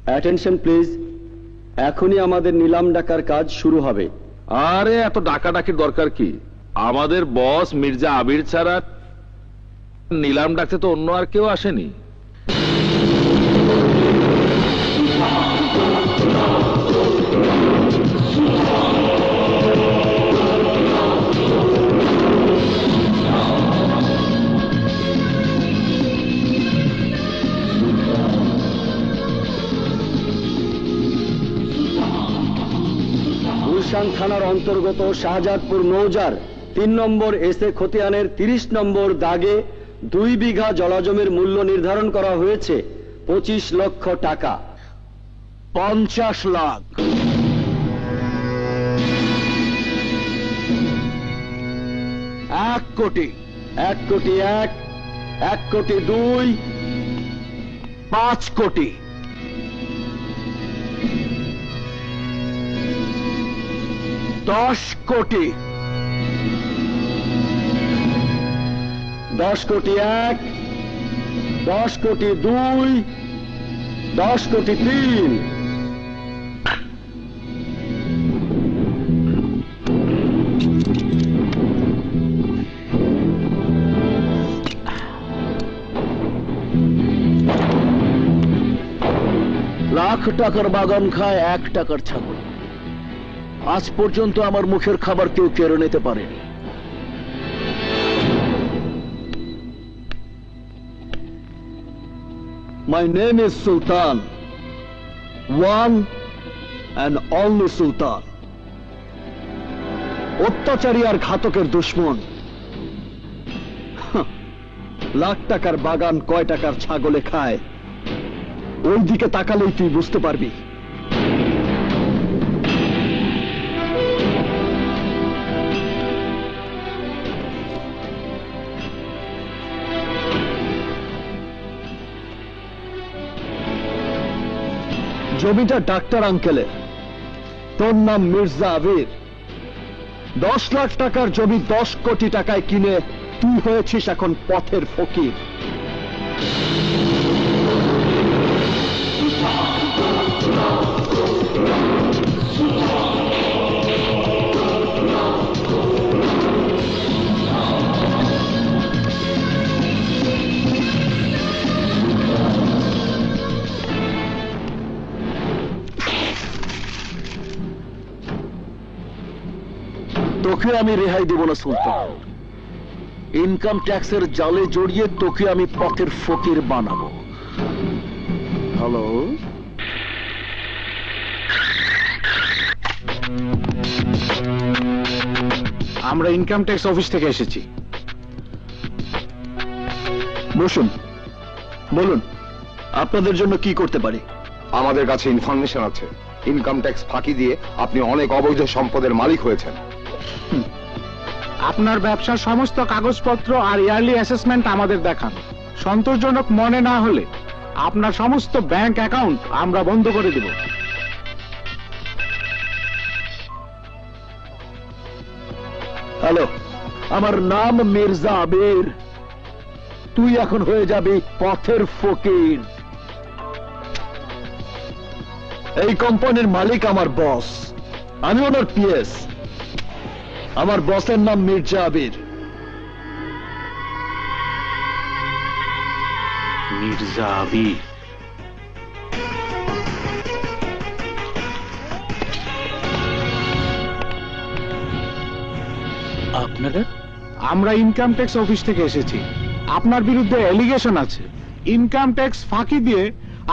Attention please, এখনই আমাদের নিলাম ডাকার কাজ শুরু হবে। আরে এত ডাকাডাকির দরকার কি? আমাদের বস মির্জা আবির ছাড়া নিলাম ডাকতে তো অন্য আর কেউ আসেনি। গুলশান থানার অন্তর্গত শাহজাদপুর মৌজার 3 নম্বর এসএ খতিয়ানের 30 নম্বর দাগে 2 বিঘা জলাজমির মূল্য নির্ধারণ করা হয়েছে 25 লক্ষ টাকা। 50 লাখ। 1 কোটি। 1 কোটি 1, 1 কোটি 2, 5 কোটি। 10 কোটি। 10 কোটি 1, 10 কোটি 2, 10 কোটি 3। লাখ টাকার বাগান খায় 1 টাকার ছাগল। আজ পর্যন্ত আমার মুখের খাবার কেউ কেড়ে নিতে পারেনি। My name is Sultan, one and only Sultan. অত্যাচারী আর ঘাতকের দুশ্মন। লাখ টাকার বাগান কয় টাকার ছাগলে খায়, ওই দিকে তাকালেই তুই বুঝতে পারবি। জমিটা ডাক্তার আঙ্কেলের, তোর নাম মির্জা আবির। 10 লাখ টাকার জমি 10 কোটি টাকায় কিনে তুই হয়েছিস এখন পথের ফকির। তোকে আমি রেহাই দেব না সুলতান। ইনকাম ট্যাক্সের জালে জড়িয়ে তোকে আমি পথের ফকির বানাবো। হ্যালো, আমরা ইনকাম ট্যাক্স অফিস থেকে এসেছি। বসুন, বলুন আপনাদের জন্য কি করতে পারি। আমাদের কাছে ইনফরমেশন আছে, ইনকাম ট্যাক্স ফাঁকি দিয়ে আপনি অনেক অবৈধ সম্পদের মালিক হয়েছেন। আপনার ব্যবসার সমস্ত কাগজপত্র আর ইয়ারলি অ্যাসেসমেন্ট আমাদের দেখান। সন্তোষজনক মনে না হলে আপনার সমস্ত ব্যাংক অ্যাকাউন্ট আমরা বন্ধ করে দেব। হ্যালো, আমার নাম মির্জা আবির। তুই এখন হয়ে যাবি পথের ফকির। এই কোম্পানির মালিক আমার বস, আমি ওনার পিএস। আমার বসের নাম মির্জা আবির। মির্জা আবির? আপনারা? আমরা ইনকাম ট্যাক্স অফিস থেকে এসেছি। আপনার বিরুদ্ধে অ্যালিগেশন আছে। ইনকাম ট্যাক্স ফাঁকি দিয়ে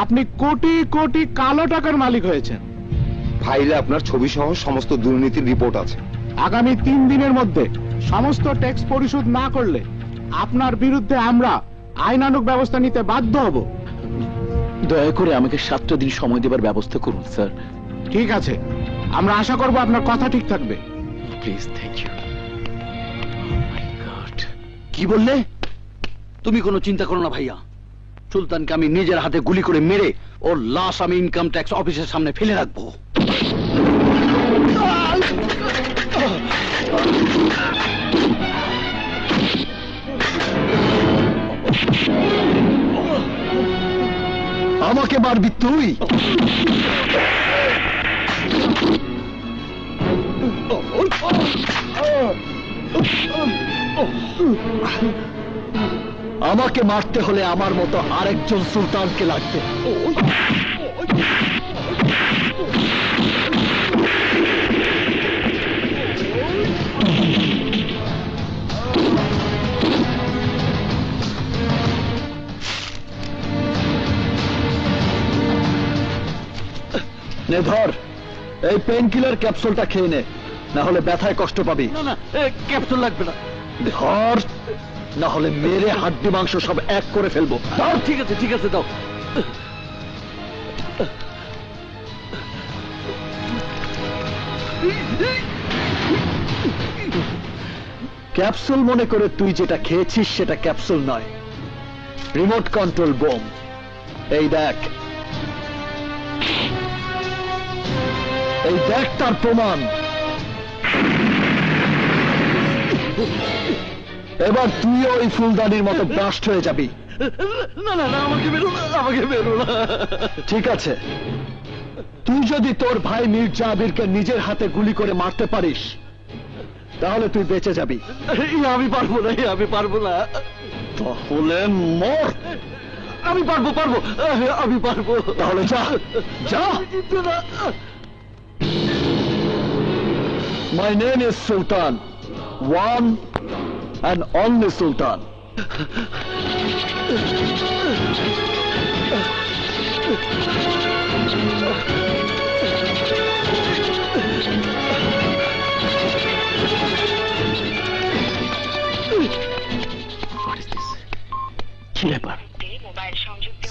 আপনি কোটি কোটি কালো টাকার মালিক হয়েছেন। ফাইলে আপনার ছবি সহ সমস্ত দুর্নীতির রিপোর্ট আছে। আগামী 3 দিনের মধ্যে সমস্ত ট্যাক্স পরিশোধ না করলে আপনার বিরুদ্ধে আমরা আইনানুগ ব্যবস্থা নিতে বাধ্য হব। দয়া করে আমাকে 7টা দিন সময় দেবার ব্যবস্থা করুন স্যার। ঠিক আছে, আমরা আশা করব আপনার কথা ঠিক থাকবে। Please, thank you. কি বললে? তুমি কোনো চিন্তা করো না ভাইয়া। সুলতানকে আমি নিজের হাতে গুলি করে মেরে ওর লাশ আমি ইনকাম ট্যাক্স অফিসের সামনে ফেলে রাখবো। আমাকে মারবি তুই? আমাকে মারতে হলে আমার মতো আরেকজন সুলতানকে লাগবে। নে ধর, এই পেন কিলার ক্যাপসুলটা খেয়ে নে, না হলে ব্যথায় কষ্ট পাবি। না না, ক্যাপসুল লাগবে না। ধর, না হলে মেরে হাড্ডি মাংস সব এক করে ফেলবো। দাও, ঠিক আছে ঠিক আছে, দাও। ক্যাপসুল মনে করে তুই যেটা খেয়েছিস সেটা ক্যাপসুল নয়, রিমোট কন্ট্রোল বোম। এই দেখ, এই দেখ তার প্রমাণ। এবার তুইও ওই ফুলদানির মতো ব্লাস্ট হয়ে যাবি। না না না, আমাকে বেরো না, আমাকে বেরো না। ঠিক আছে, তুই যদি তোর ভাই মির্জা আবিরকে নিজের হাতে গুলি করে মারতে পারিস তাহলে তুই বেঁচে যাবি। আমি পারবো না, আমি পারবো না। তাহলে মর। আমি পারবো, পারবো, আমি পারবো। তাহলে যা যা। My name is Sultan, one and only Sultan. কি ব্যাপার?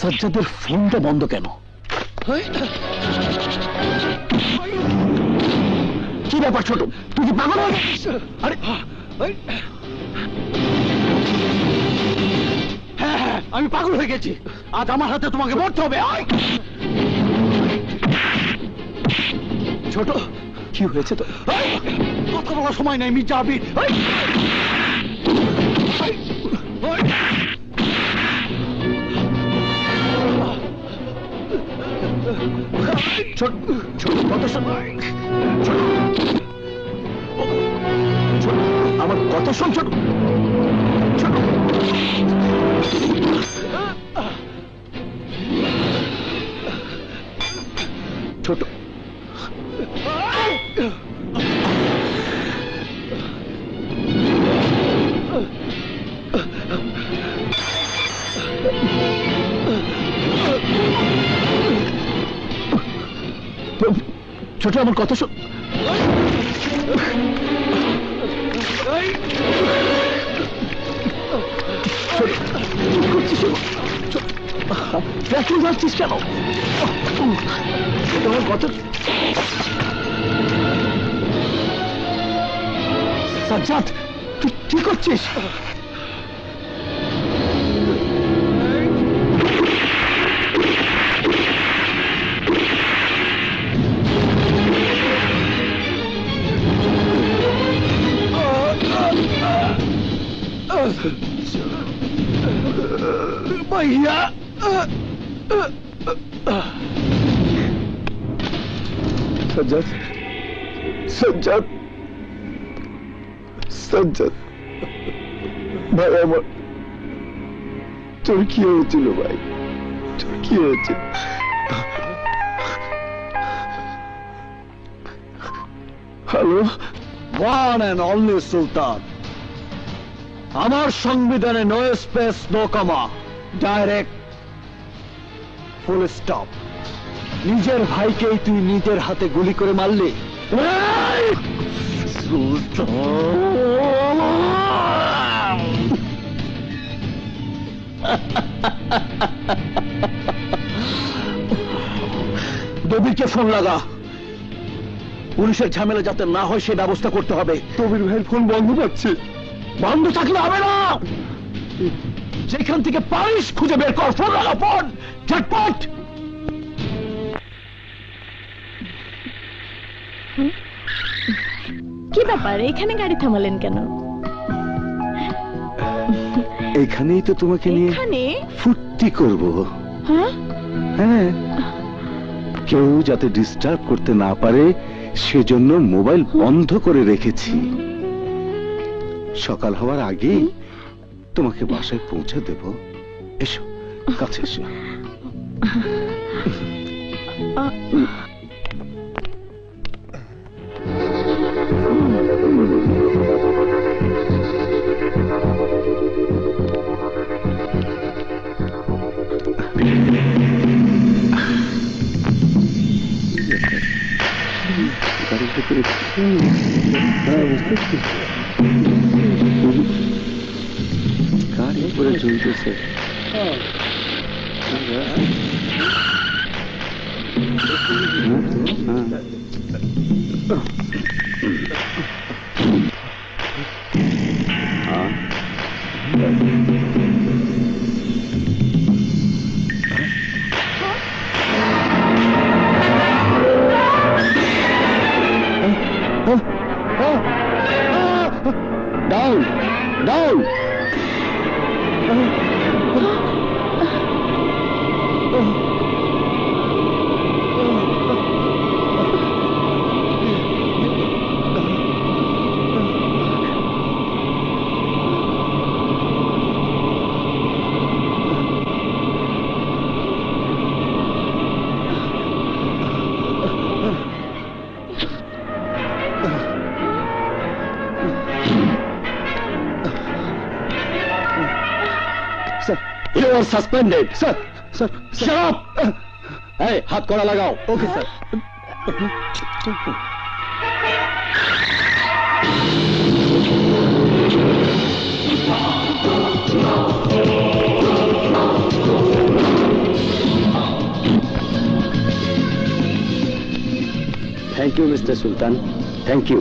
সাজ্জাদের ফোনটা বন্ধ কেন? কি ব্যাপার ছোট, তুই কি পাগল হয়ে গেছিস? আরে হ্যাঁ হ্যাঁ, আমি পাগল হয়ে গেছি। আজ আমার হাতে তোমাকে মরতে হবে। ছোট, কি হয়েছে তো? কথা বলার সময় নাই, মির্জা আবির। ছোট ছোট কথা শোন, ছোট আমার কথা শোন। ছোট ছোট ছোট ছোট আমার কথা শোন। দেখে যাচ্ছিস কেন? আমার কথা সাজ্জাদ, তুই কি করছিস? ভাইয়া, সাজ্জাদ, সাজ্জাদ, সাজ্জাদ ভাই আমার, তোর কি হয়েছিল ভাই? তোর কি হয়েছিল? হ্যালো, ওয়ান অ্যান্ড অনলি সুলতান। আমার সংবিধানে no space no comma, direct full stop. নিজের ভাইকেই তুই নিজের হাতে গুলি করে মারলি। দবিরকে ফোন লাগা, পুলিশের ঝামেলা যাতে না হয় সে ব্যবস্থা করতে হবে। কবির ভাইয়ের ফোন বন্ধ পাচ্ছে। বন্ধ থাকলে হবে না, যেখান থেকে পারিস খুঁজে বের কর। ফোন লাগা, ফোন ঝটপট। কি ব্যাপার, এখানে গাড়ি থামালেন কেন? এখানেই তো তোমাকে নিয়ে এখানে? ফুর্তি করব। হ্যাঁ, হ্যাঁ, কেউ যাতে ডিস্টার্ব করতে না পারে সেজন্য মোবাইল বন্ধ করে রেখেছি। সকাল হওয়ার আগে তোমাকে বাসায় পৌঁছে দেব। এসো, কাছে এসো। গাড়ি করে চলতেছে। Down down. Sir, you are suspended. Sir, sir, shut up. Hey, হাত কড়া লাগাও। Okay, sir. Thank you, Mr. Sultan. Thank you.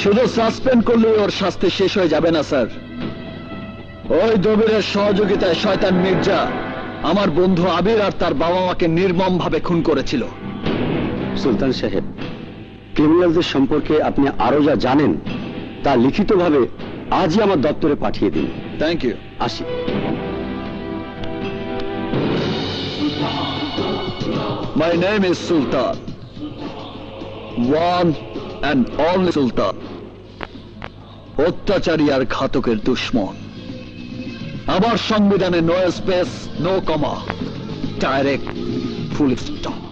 শুধু সাসপেন্ড করলে ওর শাস্তি শেষ হয়ে যাবে না স্যার। ওই দবিরের সহযোগিতায় শয়তান মির্জা আমার বন্ধু আবির আর তার বাবা মাকে নির্মম ভাবে খুন করেছিল। সুলতান সাহেব, ক্রিমিনালদের সম্পর্কে আপনি আরো যা জানেন তা লিখিতভাবে আজই আমার দপ্তরে পাঠিয়ে দিন। Thank you. আসি। My name is Sultan, one and only Sultan, অত্যাচারী আর ঘাতকের দুশ্মন। আমার সংবিধানে no space, no comma, direct full stop.